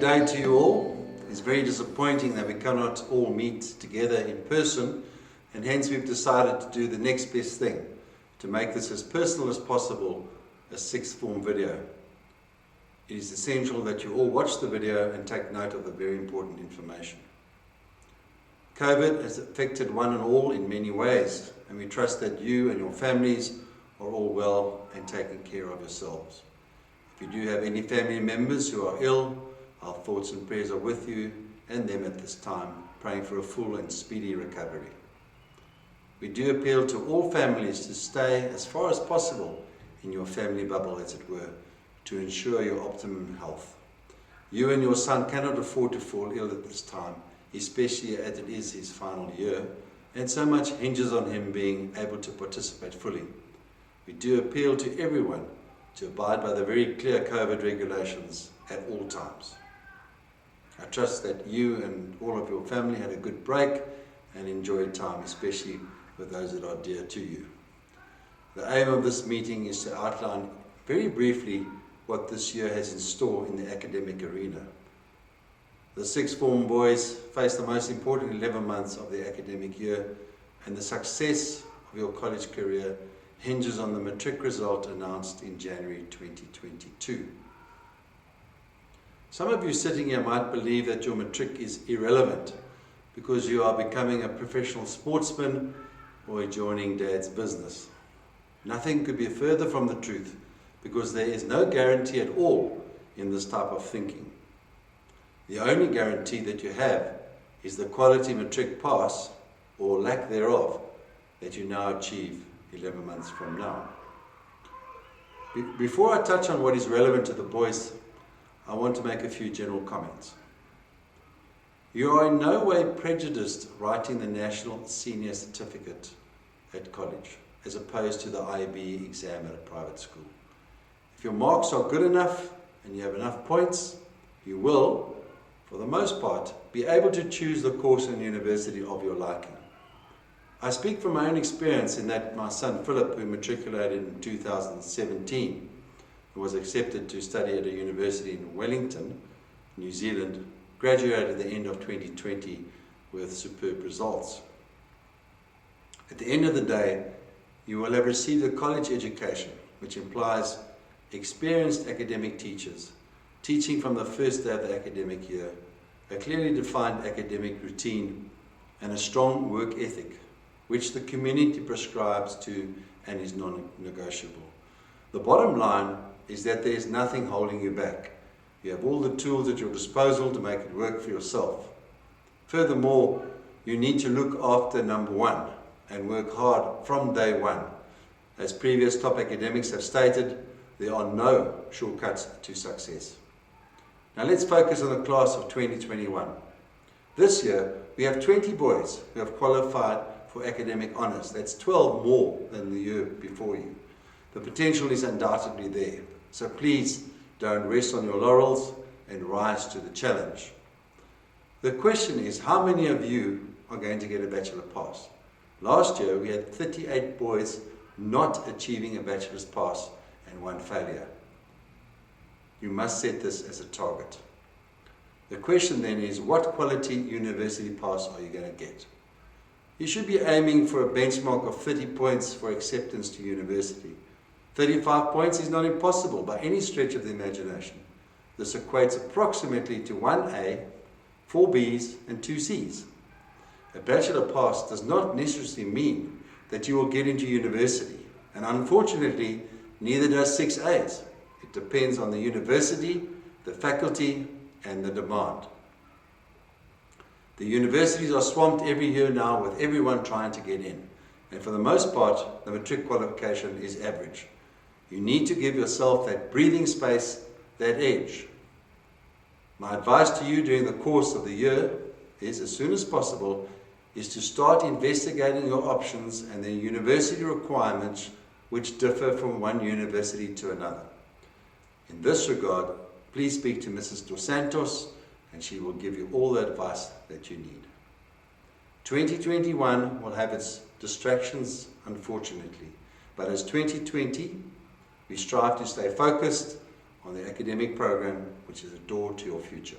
day to you all. It's very disappointing that we cannot all meet together in person, and hence we've decided to do the next best thing, to make this as personal as possible, a sixth form video. It is essential that you all watch the video and take note of the very important information. COVID has affected one and all in many ways, and we trust that you and your families are all well and taking care of yourselves. If you do have any family members who are ill, our thoughts and prayers are with you and them at this time, praying for a full and speedy recovery. We do appeal to all families to stay as far as possible in your family bubble, as it were, to ensure your optimum health. You and your son cannot afford to fall ill at this time, especially as it is his final year, and so much hinges on him being able to participate fully. We do appeal to everyone to abide by the very clear COVID regulations at all times. I trust that you and all of your family had a good break and enjoyed time, especially with those that are dear to you. The aim of this meeting is to outline very briefly what this year has in store in the academic arena. The sixth form boys face the most important 11 months of the academic year, and the success of your college career hinges on the matric result announced in January 2022. Some of you sitting here might believe that your matric is irrelevant because you are becoming a professional sportsman or joining dad's business. Nothing could be further from the truth, because there is no guarantee at all in this type of thinking. The only guarantee that you have is the quality matric pass, or lack thereof, that you now achieve 11 months from now. Before I touch on what is relevant to the boys, I want to make a few general comments. You are in no way prejudiced writing the National Senior Certificate at college, as opposed to the IB exam at a private school. If your marks are good enough and you have enough points, you will, for the most part, be able to choose the course in university of your liking. I speak from my own experience in that my son Philip, who matriculated in 2017, and was accepted to study at a university in Wellington, New Zealand, graduated at the end of 2020 with superb results. At the end of the day, you will have received a college education, which implies experienced academic teachers, teaching from the first day of the academic year, a clearly defined academic routine, and a strong work ethic, which the community prescribes to and is non-negotiable. The bottom line is that there is nothing holding you back. You have all the tools at your disposal to make it work for yourself. Furthermore, you need to look after number one and work hard from day one. As previous top academics have stated, there are no shortcuts to success. Now let's focus on the class of 2021. This year, we have 20 boys who have qualified for academic honours. That's 12 more than the year before you. The potential is undoubtedly there. So please don't rest on your laurels and rise to the challenge. The question is, how many of you are going to get a bachelor pass? Last year, we had 38 boys not achieving a bachelor's pass and 1 failure. You must set this as a target. The question then is, what quality university pass are you going to get? You should be aiming for a benchmark of 30 points for acceptance to university. 35 points is not impossible by any stretch of the imagination. This equates approximately to 1 A, 4 Bs, and 2 Cs. A bachelor pass does not necessarily mean that you will get into university, and unfortunately, neither does 6 As. It depends on the university, the faculty, and the demand. The universities are swamped every year now with everyone trying to get in, and for the most part, the matric qualification is average. You need to give yourself that breathing space, that edge. My advice to you during the course of the year is, as soon as possible, is to start investigating your options and the university requirements which differ from one university to another. In this regard, please speak to Mrs. Dos Santos, and she will give you all the advice that you need. 2021 will have its distractions, unfortunately, but as 2020, we strive to stay focused on the academic program, which is a door to your future.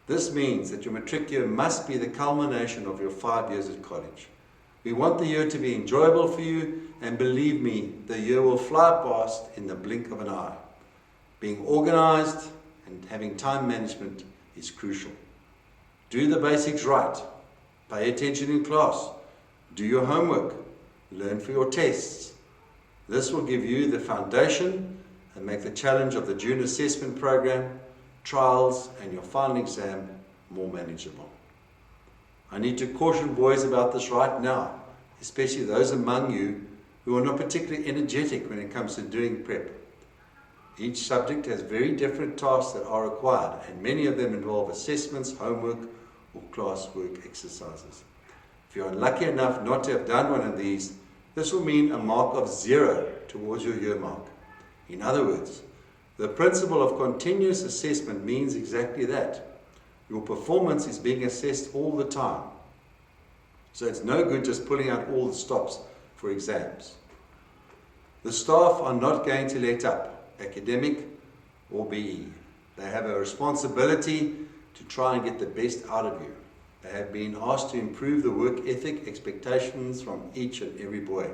This means that your matric year must be the culmination of your 5 years at college. We want the year to be enjoyable for you, and believe me, the year will fly past in the blink of an eye. Being organized and having time management is crucial. Do the basics right. Pay attention in class. Do your homework. Learn for your tests. This will give you the foundation and make the challenge of the June assessment program, trials, and your final exam more manageable. I need to caution boys about this right now, especially those among you who are not particularly energetic when it comes to doing prep. Each subject has very different tasks that are required, and many of them involve assessments, homework, or classwork exercises. If you're unlucky enough not to have done one of these, this will mean a mark of 0 towards your year mark. In other words, the principle of continuous assessment means exactly that. Your performance is being assessed all the time. So it's no good just pulling out all the stops for exams. The staff are not going to let up, academic or BE. They have a responsibility to try and get the best out of you. They have been asked to improve the work ethic expectations from each and every boy.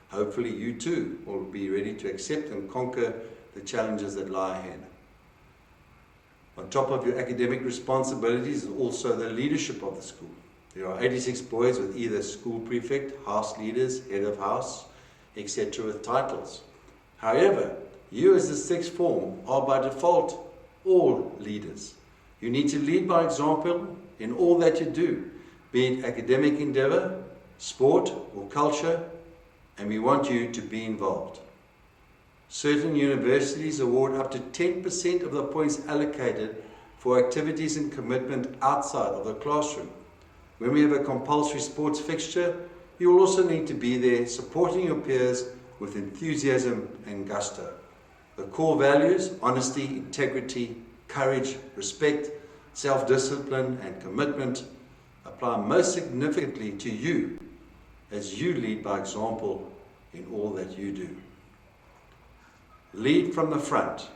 Hopefully you too will be ready to accept and conquer the challenges that lie ahead. On top of your academic responsibilities is also the leadership of the school. There are 86 boys with either school prefect, house leaders, head of house, etc. with titles. However, you as the sixth form are by default all leaders. You need to lead by example in all that you do, be it academic endeavor, sport or culture, and we want you to be involved. Certain universities award up to 10% of the points allocated for activities and commitment outside of the classroom. When we have a compulsory sports fixture, you will also need to be there supporting your peers with enthusiasm and gusto. The core values, honesty, integrity, courage, respect, self-discipline and commitment apply most significantly to you as you lead by example in all that you do. Lead from the front,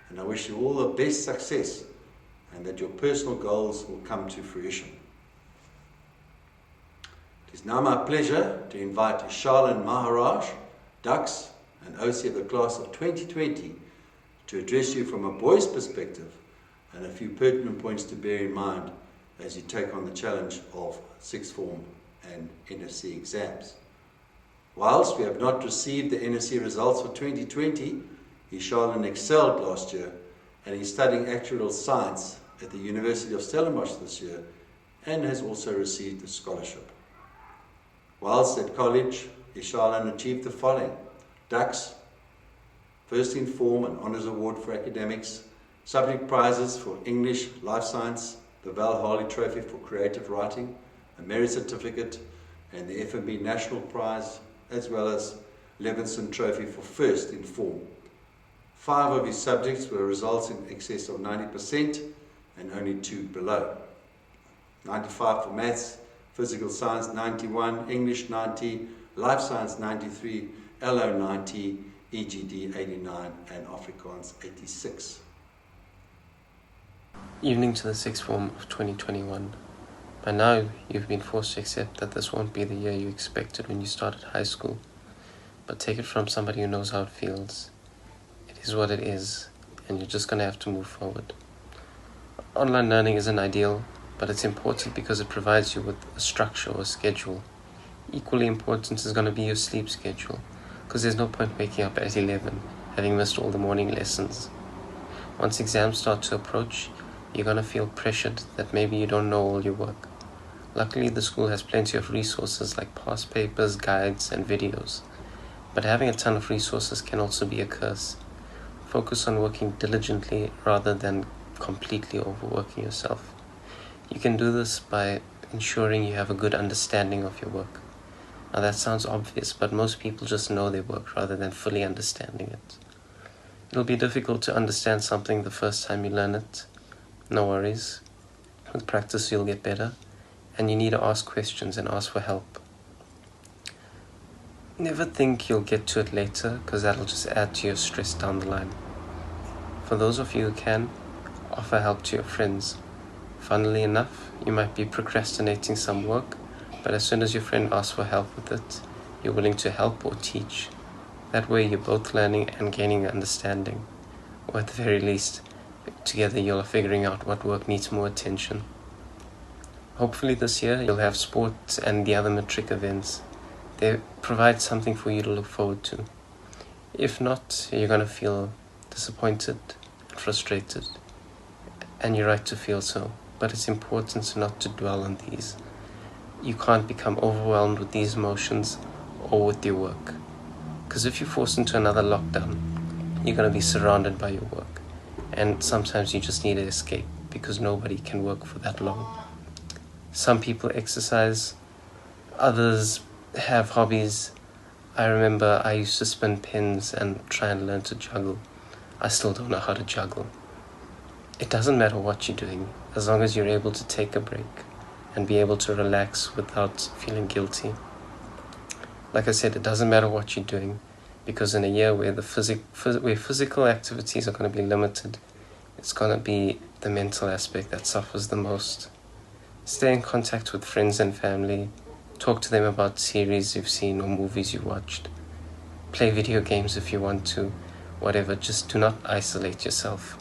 and I wish you all the best success and that your personal goals will come to fruition. It is now my pleasure to invite Charlene Maharaj, Dux and OC of the class of 2020 to address you from a boy's perspective and a few pertinent points to bear in mind as you take on the challenge of sixth form and NSC exams. Whilst we have not received the NSC results for 2020, Charlene excelled last year and he's studying actuarial science at the University of Stellenbosch this year and has also received a scholarship. Whilst at college, Charlene achieved the following: Dux, first in form and honours award for academics, subject prizes for English, life science, the Val Harley Trophy for creative writing, a merit certificate and the FNB National Prize, as well as Levinson Trophy for first in form. 5 of his subjects were results in excess of 90% and only 2 below. 95 for maths, physical science 91, English 90, life science 93, LO 90, EGD 89 and Afrikaans 86. Evening to the sixth form of 2021. By now, you've been forced to accept that this won't be the year you expected when you started high school. But take it from somebody who knows how it feels. It is what it is, and you're just going to have to move forward. Online learning isn't ideal, but it's important because it provides you with a structure or a schedule. Equally important is going to be your sleep schedule, because there's no point waking up at 11, having missed all the morning lessons. Once exams start to approach, you're going to feel pressured that maybe you don't know all your work. Luckily, the school has plenty of resources like past papers, guides, and videos. But having a ton of resources can also be a curse. Focus on working diligently rather than completely overworking yourself. You can do this by ensuring you have a good understanding of your work. Now that sounds obvious, but most people just know their work rather than fully understanding it. It'll be difficult to understand something the first time you learn it. No worries. With practice you'll get better, and you need to ask questions and ask for help. Never think you'll get to it later, because that'll just add to your stress down the line. For those of you who can, offer help to your friends. Funnily enough, you might be procrastinating some work, but as soon as your friend asks for help with it, you're willing to help or teach. That way you're both learning and gaining understanding, or at the very least, together you're figuring out what work needs more attention. Hopefully this year you'll have sports and the other matric events. They provide something for you to look forward to. If not, you're going to feel disappointed and frustrated, and you're right to feel so, but it's important not to dwell on these. You can't become overwhelmed with these emotions or with your work. Because if you're forced into another lockdown, you're going to be surrounded by your work. And sometimes you just need to escape because nobody can work for that long. Some people exercise, others have hobbies. I remember I used to spin pins and try and learn to juggle. I still don't know how to juggle. It doesn't matter what you're doing, as long as you're able to take a break and be able to relax without feeling guilty. Like I said, it doesn't matter what you're doing, because in a year where where physical activities are going to be limited, it's going to be the mental aspect that suffers the most. Stay in contact with friends and family. Talk to them about series you've seen or movies you watched. Play video games if you want to. Whatever, just do not isolate yourself.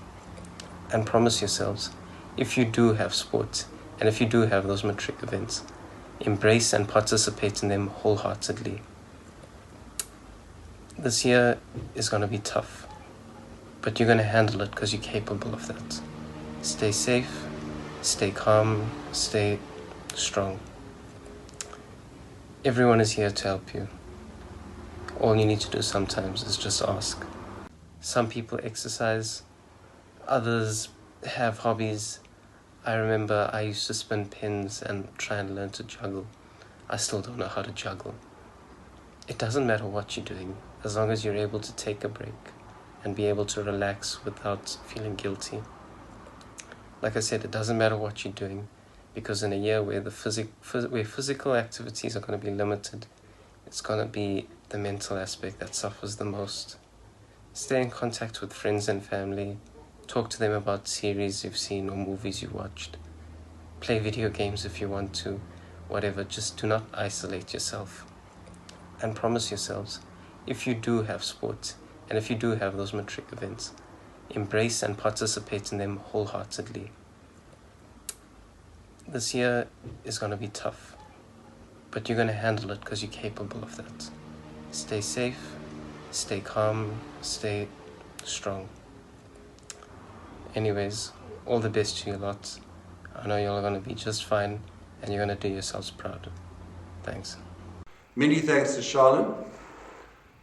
And promise yourselves, if you do have sports, and if you do have those matric events, embrace and participate in them wholeheartedly. This year is going to be tough, but you're going to handle it because you're capable of that. Stay safe, stay calm, stay strong. Everyone is here to help you. All you need to do sometimes is just ask. Some people exercise, others have hobbies. I remember I used to spin pins and try and learn to juggle. I still don't know how to juggle. It doesn't matter what you're doing, as long as you're able to take a break and be able to relax without feeling guilty. Like I said, it doesn't matter what you're doing, because in a year where where physical activities are going to be limited, it's going to be the mental aspect that suffers the most. Stay in contact with friends and family. Talk to them about series you've seen or movies you watched. Play video games if you want to. Whatever, just do not isolate yourself. And promise yourselves, if you do have sports, and if you do have those matric events, embrace and participate in them wholeheartedly. This year is going to be tough, but you're going to handle it because you're capable of that. Stay safe, stay calm, stay strong. Anyways, all the best to you lot. I know you're going to be just fine, and you're going to do yourselves proud. Thanks. Many thanks to Charlene.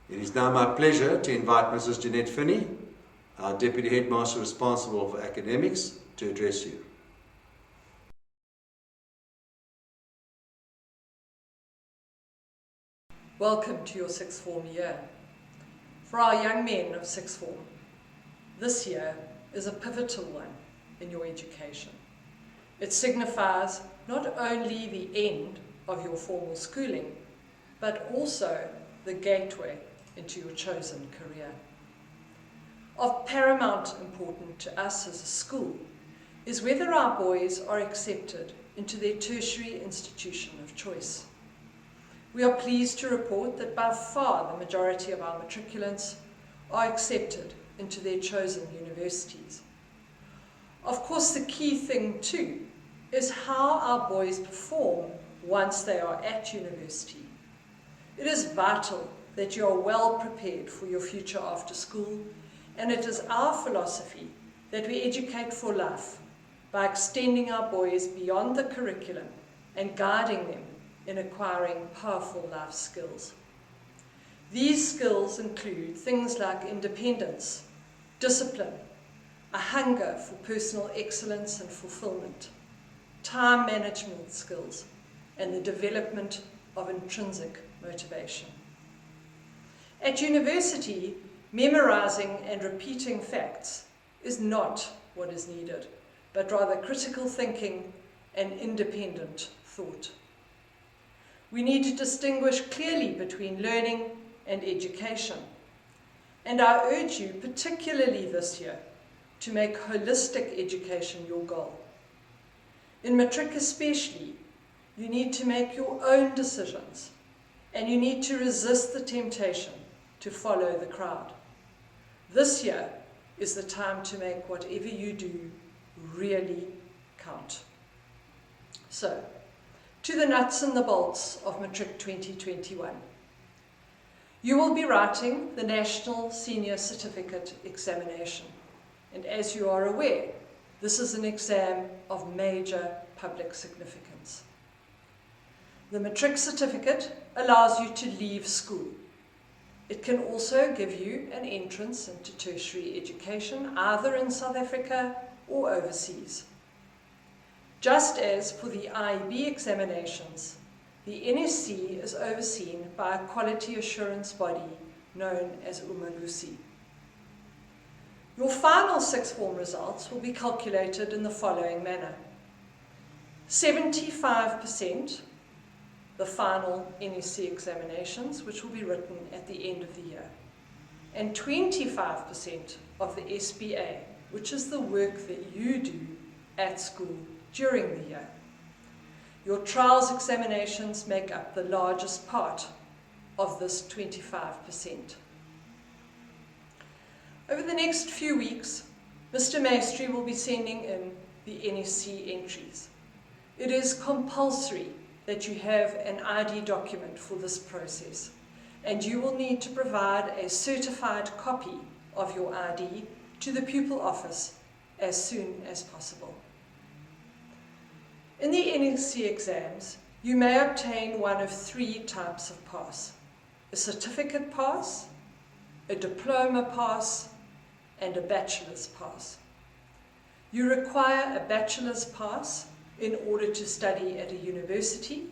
It is now my pleasure to invite Mrs. Jeanette Finney, our Deputy Headmaster responsible for academics, to address you. Welcome to your sixth form year. For our young men of sixth form, this year is a pivotal one in your education. It signifies not only the end of your formal schooling, but also the gateway into your chosen career. Of paramount importance to us as a school is whether our boys are accepted into their tertiary institution of choice. We are pleased to report that by far the majority of our matriculants are accepted into their chosen universities. Of course, the key thing too is how our boys perform once they are at university. It is vital that you are well prepared for your future after school, and it is our philosophy that we educate for life by extending our boys beyond the curriculum and guiding them in acquiring powerful life skills. These skills include things like independence, discipline, a hunger for personal excellence and fulfillment, time management skills, and the development of intrinsic motivation. At university, memorizing and repeating facts is not what is needed, but rather critical thinking and independent thought. We need to distinguish clearly between learning and education. And I urge you, particularly this year, to make holistic education your goal. In matric especially, you need to make your own decisions, and you need to resist the temptation to follow the crowd. This year is the time to make whatever you do really count. So, to the nuts and the bolts of Matric 2021. You will be writing the National Senior Certificate Examination, and as you are aware, this is an exam of major public significance. The Matric Certificate allows you to leave school. It can also give you an entrance into tertiary education, either in South Africa or overseas. Just as for the IEB examinations, the NSC is overseen by a quality assurance body known as Umalusi. Your final sixth form results will be calculated in the following manner. 75% the final NSC examinations, which will be written at the end of the year, and 25% of the SBA, which is the work that you do at school during the year. Your trials examinations make up the largest part of this 25%. Over the next few weeks, Mr. Maestri will be sending in the NSC entries. It is compulsory that you have an ID document for this process, and you will need to provide a certified copy of your ID to the pupil office as soon as possible. In the NSC exams, you may obtain one of three types of pass: a certificate pass, a diploma pass, and a bachelor's pass. You require a bachelor's pass in order to study at a university,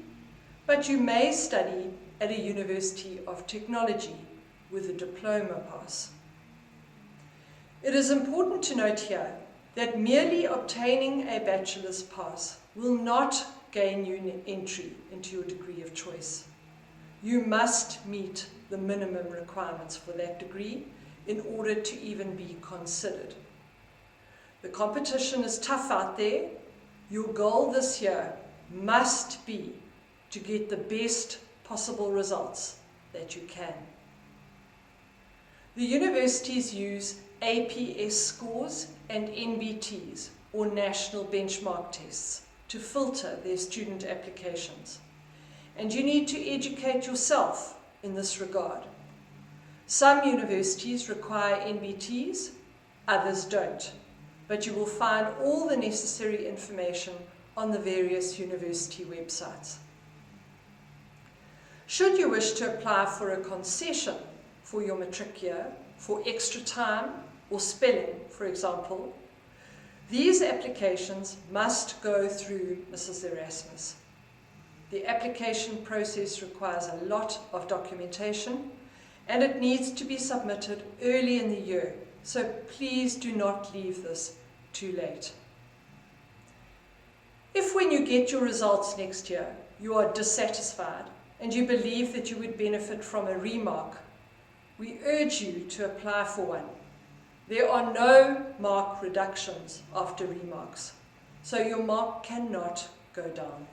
but you may study at a university of technology with a diploma pass. It is important to note here that merely obtaining a bachelor's pass will not gain you an entry into your degree of choice. You must meet the minimum requirements for that degree in order to even be considered. The competition is tough out there. Your goal this year must be to get the best possible results that you can. The universities use APS scores and NBTs, or national benchmark tests, to filter their student applications. And you need to educate yourself in this regard. Some universities require NBTs, others don't, but you will find all the necessary information on the various university websites. Should you wish to apply for a concession for your matric year, for extra time or spelling, for example, these applications must go through Mrs. Erasmus. The application process requires a lot of documentation, and it needs to be submitted early in the year, so please do not leave this too late. If when you get your results next year, you are dissatisfied and you believe that you would benefit from a remark, we urge you to apply for one. There are no mark reductions after remarks, so your mark cannot go down.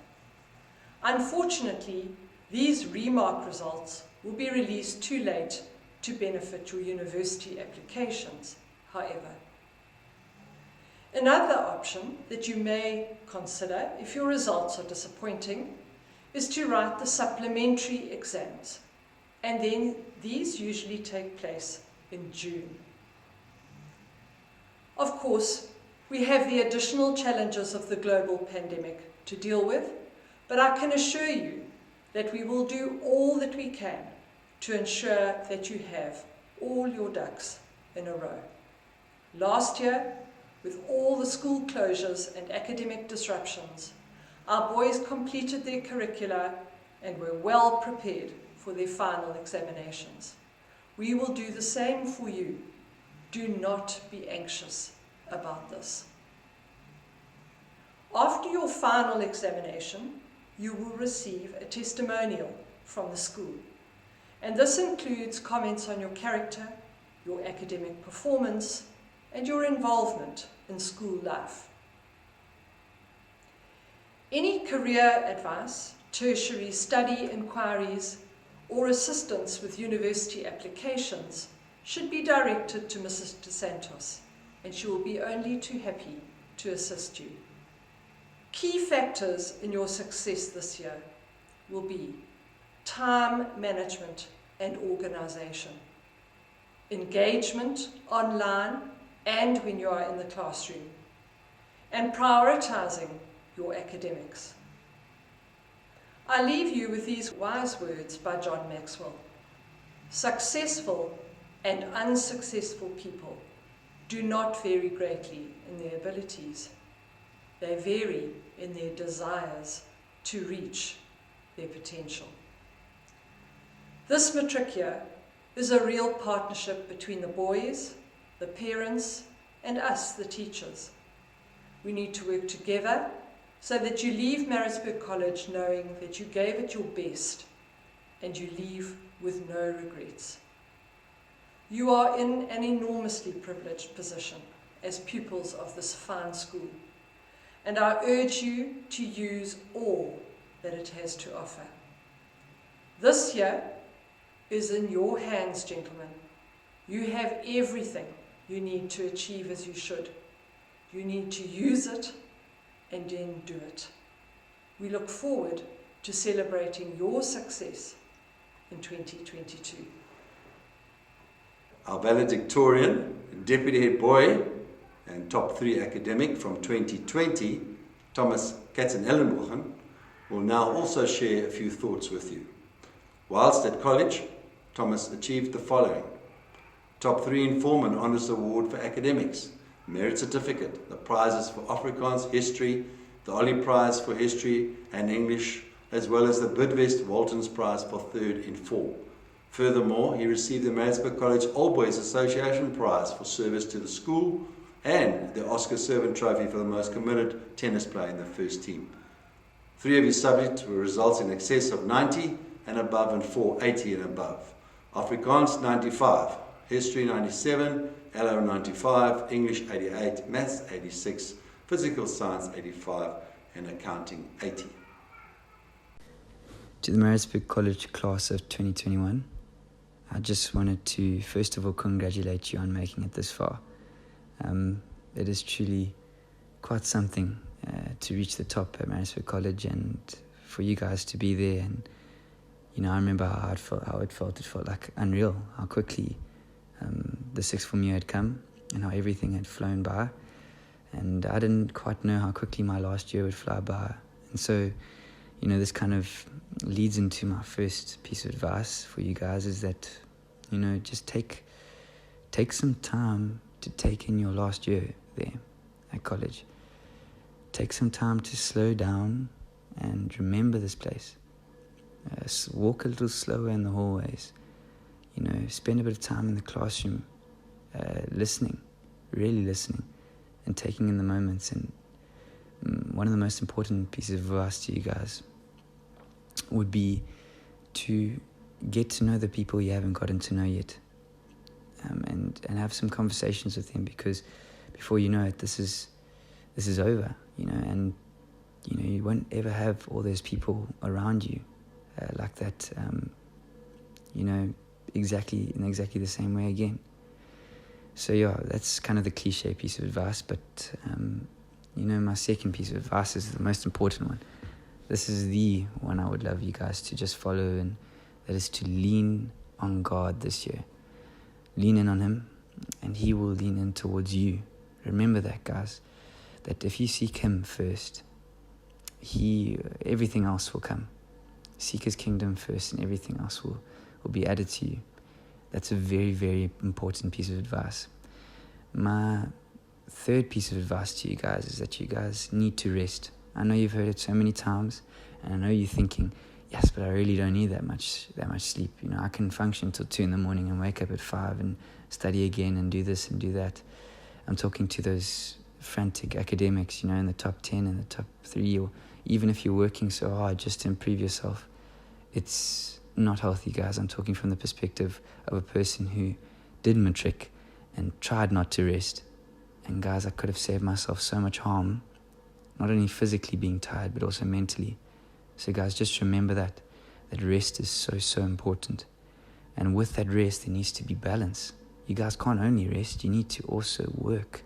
Unfortunately, these remark results will be released too late to benefit your university applications, however. Another option that you may consider if your results are disappointing is to write the supplementary exams, and then these usually take place in June. Of course, we have the additional challenges of the global pandemic to deal with, but I can assure you that we will do all that we can to ensure that you have all your ducks in a row. Last year, with all the school closures and academic disruptions, our boys completed their curricula and were well prepared for their final examinations. We will do the same for you. Do not be anxious about this. After your final examination, you will receive a testimonial from the school, and this includes comments on your character, your academic performance, and your involvement in school life. Any career advice, tertiary study inquiries, or assistance with university applications should be directed to Mrs. DeSantos, and she will be only too happy to assist you. Key factors in your success this year will be time management and organisation, engagement online and when you are in the classroom, and prioritising your academics. I leave you with these wise words by John Maxwell. Successful and unsuccessful people do not vary greatly in their abilities. They vary in their desires to reach their potential. This matric year is a real partnership between the boys, the parents, and us, the teachers. We need to work together so that you leave Maritzburg College knowing that you gave it your best and you leave with no regrets. You are in an enormously privileged position as pupils of this fine school, and I urge you to use all that it has to offer. This year is in your hands, gentlemen. You have everything you need to achieve as you should. You need to use it and then do it. We look forward to celebrating your success in 2022. Our valedictorian, deputy head boy, and top 3 academic from 2020, Thomas Katzenellenbogen, will now also share a few thoughts with you. Whilst at college, Thomas achieved the following: top 3 in Form and Honours Award for Academics, Merit Certificate, the prizes for Afrikaans, History, the Ollie Prize for History and English, as well as the Bidvest Waltons Prize for 3rd in Form. Furthermore, he received the Maritzburg College All Boys Association Prize for service to the school and the Oscar Servant Trophy for the most committed tennis player in the first team. 3 of his subjects were results in excess of 90 and above, and 4 80 and above. Afrikaans 95, History 97, LO 95, English 88, Maths 86, Physical Science 85, and Accounting 80. To the Maritzburg College class of 2021, I just wanted to first of all congratulate you on making it this far. It is truly quite something to reach the top at Maritzburg College, and for you guys to be there. And I remember how it felt. It felt like unreal how quickly the sixth form year had come and how everything had flown by. And I didn't quite know how quickly my last year would fly by. And so, this kind of leads into my first piece of advice for you guys, is that, just take some time to take in your last year there at college. Take some time to slow down and remember this place. Walk a little slower in the hallways. Spend a bit of time in the classroom, listening, really listening, and taking in the moments. And one of the most important pieces of advice to you guys would be to get to know the people you haven't gotten to know yet, and have some conversations with them, because before you know it, this is over, and you won't ever have all those people around you like that, exactly in exactly the same way again. So that's kind of the cliche piece of advice, but my second piece of advice is the most important one. This is the one I would love you guys to just follow, and that is to lean on God this year. Lean in on Him, and He will lean in towards you. Remember that, guys, that if you seek Him first, everything else will come. Seek His kingdom first, and everything else will be added to you. That's a very, very important piece of advice. My third piece of advice to you guys is that you guys need to rest. I know you've heard it so many times, and I know you're thinking, yes, but I really don't need that much sleep. I can function till 2 a.m. and wake up at 5 and study again and do this and do that. I'm talking to those frantic academics, in the top 10 and the top 3, or even if you're working so hard just to improve yourself. It's not healthy, guys. I'm talking from the perspective of a person who did matric and tried not to rest. And guys, I could have saved myself so much harm not only physically being tired, but also mentally. So guys, just remember that rest is so important. And with that rest, there needs to be balance. You guys can't only rest, you need to also work.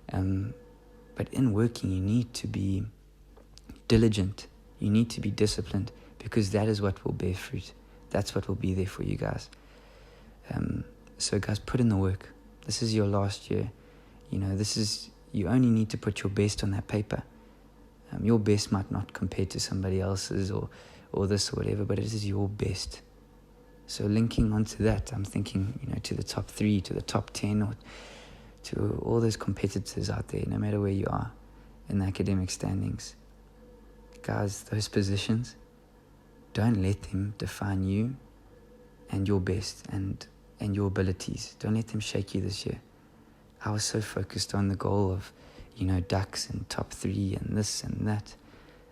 But in working, you need to be diligent. You need to be disciplined, because that is what will bear fruit. That's what will be there for you guys. So guys, put in the work. This is your last year. You only need to put your best on that paper. Your best might not compare to somebody else's or this or whatever, but it is your best. So linking onto that, I'm thinking, to the top 3, to the top 10, or to all those competitors out there, no matter where you are in the academic standings. Guys, those positions, don't let them define you and your best and your abilities. Don't let them shake you this year. I was so focused on the goal of, ducks and top 3 and this and that.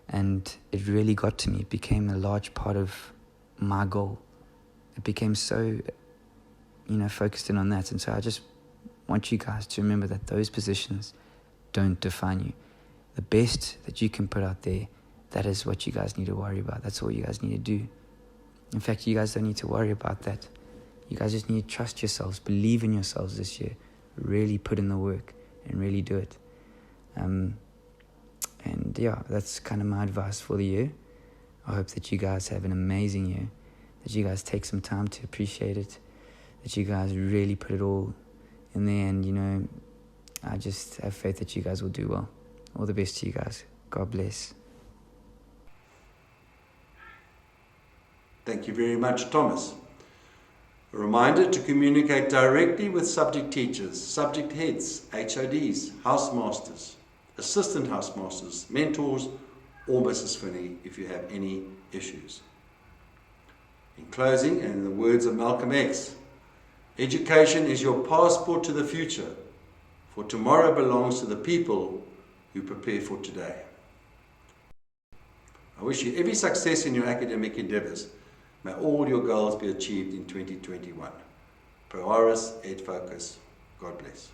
And it really got to me. It became a large part of my goal. It became so, focused in on that. And so I just want you guys to remember that those positions don't define you. The best that you can put out there, that is what you guys need to worry about. That's all you guys need to do. In fact, you guys don't need to worry about that. You guys just need to trust yourselves, believe in yourselves this year, really put in the work and really do it. And yeah, that's kind of my advice for the year. I hope that you guys have an amazing year, that you guys take some time to appreciate it, that you guys really put it all in there, and I just have faith that you guys will do well. All the best to you guys. God bless. Thank you very much, Thomas. A reminder to communicate directly with subject teachers, subject heads, HODs, housemasters, assistant housemasters, mentors, or Mrs. Finney if you have any issues. In closing, and in the words of Malcolm X, education is your passport to the future, for tomorrow belongs to the people who prepare for today. I wish you every success in your academic endeavours. May all your goals be achieved in 2021. Pro Auris, Ed Focus. God bless.